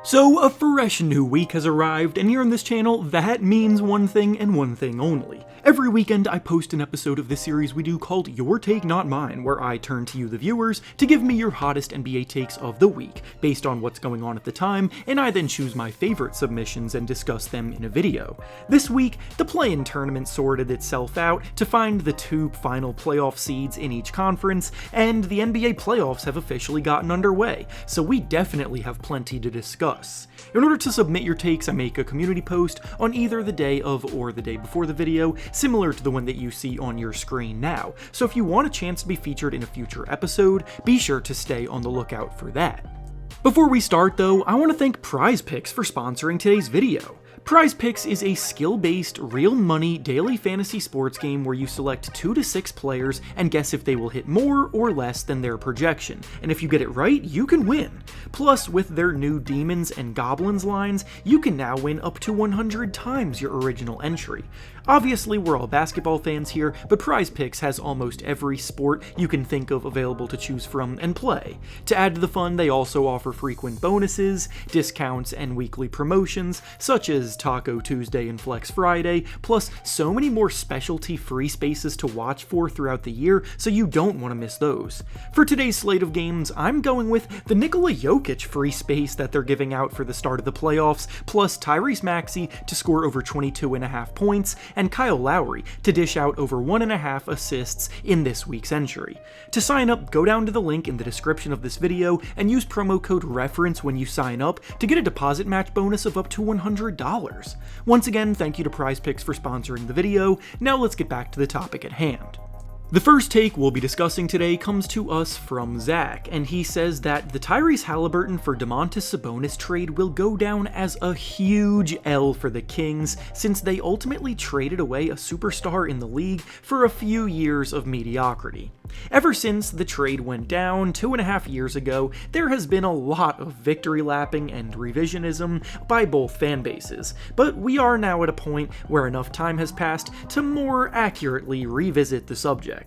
So a fresh new week has arrived, and here on this channel, that means one thing and one thing only. Every weekend I post an episode of this series we do called Your Take Not Mine, where I turn to you the viewers to give me your hottest NBA takes of the week, based on what's going on at the time, and I then choose my favorite submissions and discuss them in a video. This week, the play-in tournament sorted itself out to find the two final playoff seeds in each conference, and the NBA playoffs have officially gotten underway, so we definitely have plenty to discuss. In order to submit your takes, I make a community post on either the day of or the day before the video, similar to the one that you see on your screen now. So if you want a chance to be featured in a future episode, be sure to stay on the lookout for that. Before we start though, I want to thank PrizePicks for sponsoring today's video. PrizePicks is a skill-based, real-money daily fantasy sports game where you select 2 to 6 players and guess if they will hit more or less than their projection, and if you get it right, you can win. Plus, with their new Demons and Goblins lines, you can now win up to 100 times your original entry. Obviously, we're all basketball fans here, but PrizePicks has almost every sport you can think of available to choose from and play. To add to the fun, they also offer frequent bonuses, discounts, and weekly promotions, such as Taco Tuesday and Flex Friday, plus so many more specialty free spaces to watch for throughout the year, so you don't want to miss those. For today's slate of games, I'm going with the Nikola Jokic free space that they're giving out for the start of the playoffs, plus Tyrese Maxey to score over 22.5 points, and Kyle Lowry to dish out over 1.5 assists in this week's entry. To sign up, go down to the link in the description of this video and use promo code REFERENCE when you sign up to get a deposit match bonus of up to $100. Once again, thank you to PrizePicks for sponsoring the video. Now let's get back to the topic at hand. The first take we'll be discussing today comes to us from Zach, and he says that the Tyrese Halliburton for Domantas Sabonis trade will go down as a huge L for the Kings, since they ultimately traded away a superstar in the league for a few years of mediocrity. Ever since the trade went down 2.5 years ago, there has been a lot of victory lapping and revisionism by both fan bases, but we are now at a point where enough time has passed to more accurately revisit the subject.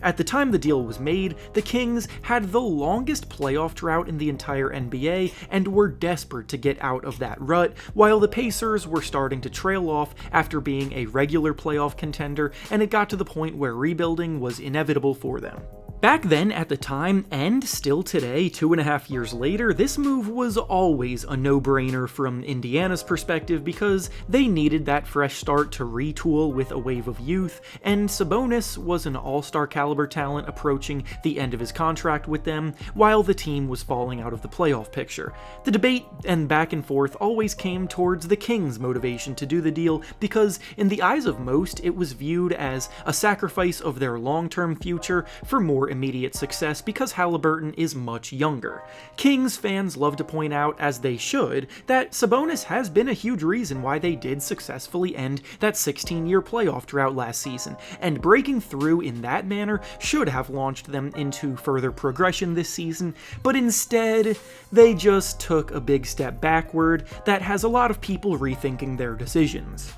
At the time the deal was made, the Kings had the longest playoff drought in the entire NBA and were desperate to get out of that rut, while the Pacers were starting to trail off after being a regular playoff contender, and it got to the point where rebuilding was inevitable for them. Back then, at the time, and still today, 2.5 years later, this move was always a no-brainer from Indiana's perspective because they needed that fresh start to retool with a wave of youth, and Sabonis was an all-star caliber talent approaching the end of his contract with them, while the team was falling out of the playoff picture. The debate and back and forth always came towards the Kings' motivation to do the deal because, in the eyes of most, it was viewed as a sacrifice of their long-term future for more immediate success because Halliburton is much younger. Kings fans love to point out, as they should, that Sabonis has been a huge reason why they did successfully end that 16-year playoff drought last season, and breaking through in that manner should have launched them into further progression this season, but instead, they just took a big step backward that has a lot of people rethinking their decisions.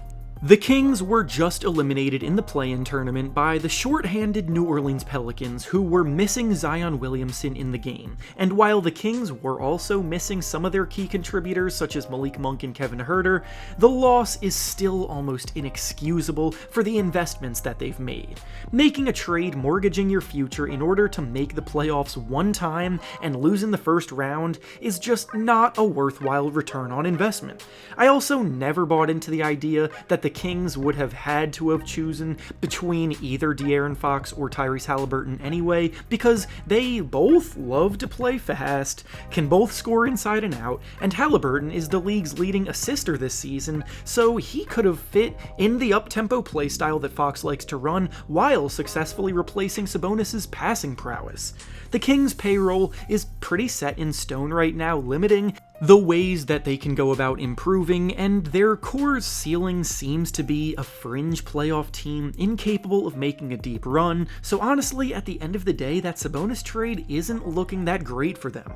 The Kings were just eliminated in the play-in tournament by the short-handed New Orleans Pelicans, who were missing Zion Williamson in the game, and while the Kings were also missing some of their key contributors such as Malik Monk and Kevin Huerter, the loss is still almost inexcusable for the investments that they've made. Making a trade mortgaging your future in order to make the playoffs one time and lose in the first round is just not a worthwhile return on investment. I also never bought into the idea that the Kings would have had to have chosen between either De'Aaron Fox or Tyrese Halliburton anyway, because they both love to play fast, can both score inside and out, and Halliburton is the league's leading assister this season, so he could have fit in the up-tempo playstyle that Fox likes to run while successfully replacing Sabonis' passing prowess. The Kings' payroll is pretty set in stone right now, limiting the ways that they can go about improving, and their core ceiling seems to be a fringe playoff team incapable of making a deep run, so honestly, at the end of the day, that Sabonis trade isn't looking that great for them.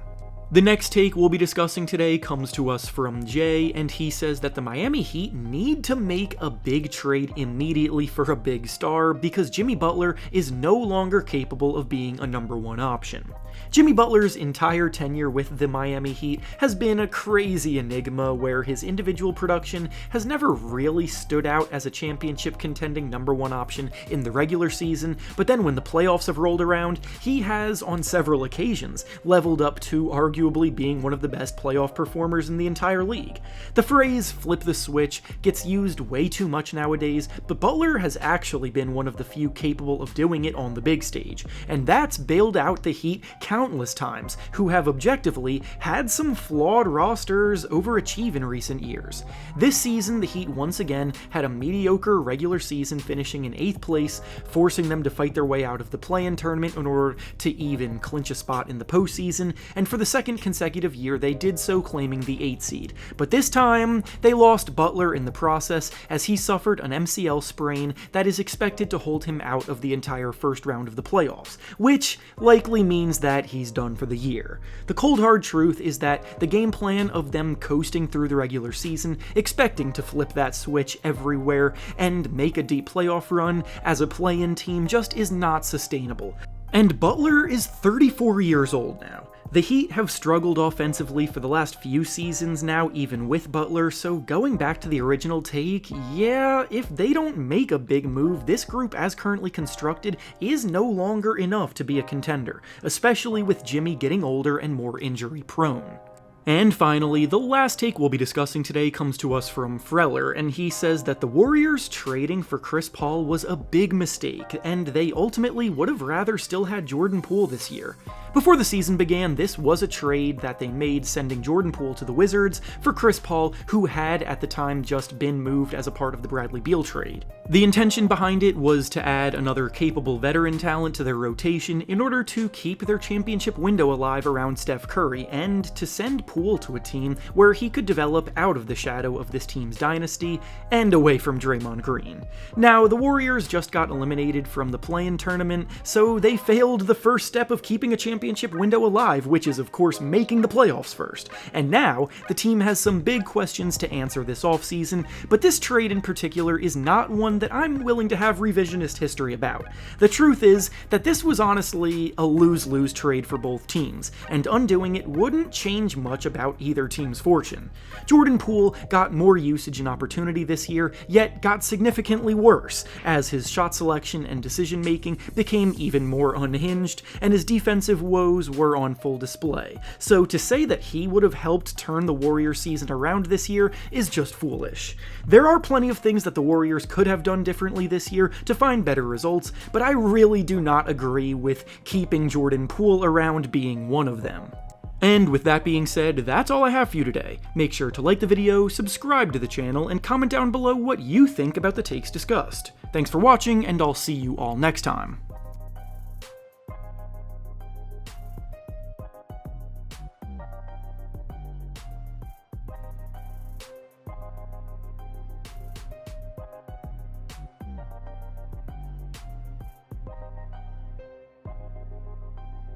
The next take we'll be discussing today comes to us from Jay, and he says that the Miami Heat need to make a big trade immediately for a big star because Jimmy Butler is no longer capable of being a #1 option. Jimmy Butler's entire tenure with the Miami Heat has been a crazy enigma where his individual production has never really stood out as a championship contending #1 option in the regular season, but then when the playoffs have rolled around, he has on several occasions leveled up to arguably being one of the best playoff performers in the entire league. The phrase "flip the switch" gets used way too much nowadays, but Butler has actually been one of the few capable of doing it on the big stage, and that's bailed out the Heat countless times, who have objectively had some flawed rosters overachieve in recent years. This season, the Heat once again had a mediocre regular season, finishing in 8th place, forcing them to fight their way out of the play-in tournament in order to even clinch a spot in the postseason, and for the second consecutive year they did so, claiming the 8th seed. But this time, they lost Butler in the process, as he suffered an MCL sprain that is expected to hold him out of the entire first round of the playoffs, which likely means that he's done for the year. The cold hard truth is that the game plan of them coasting through the regular season, expecting to flip that switch everywhere and make a deep playoff run as a play-in team, just is not sustainable. And Butler is 34 years old now. The Heat have struggled offensively for the last few seasons now, even with Butler, so going back to the original take, yeah, if they don't make a big move, this group as currently constructed is no longer enough to be a contender, especially with Jimmy getting older and more injury prone. And finally, the last take we'll be discussing today comes to us from Frer, and he says that the Warriors trading for Chris Paul was a big mistake, and they ultimately would have rather still had Jordan Poole this year. Before the season began, this was a trade that they made, sending Jordan Poole to the Wizards for Chris Paul, who had at the time just been moved as a part of the Bradley Beal trade. The intention behind it was to add another capable veteran talent to their rotation in order to keep their championship window alive around Steph Curry, and to send Poole to a team where he could develop out of the shadow of this team's dynasty and away from Draymond Green. Now, the Warriors just got eliminated from the play-in tournament, so they failed the first step of keeping a championship window alive, which is of course making the playoffs first. And now, the team has some big questions to answer this offseason, but this trade in particular is not one that I'm willing to have revisionist history about. The truth is that this was honestly a lose-lose trade for both teams, and undoing it wouldn't change much about either team's fortune. Jordan Poole got more usage and opportunity this year, yet got significantly worse, as his shot selection and decision-making became even more unhinged, and his defensive woes were on full display. So to say that he would have helped turn the Warriors season around this year is just foolish. There are plenty of things that the Warriors could have done differently this year to find better results, but I really do not agree with keeping Jordan Poole around being one of them. And with that being said, that's all I have for you today. Make sure to like the video, subscribe to the channel, and comment down below what you think about the takes discussed. Thanks for watching, and I'll see you all next time.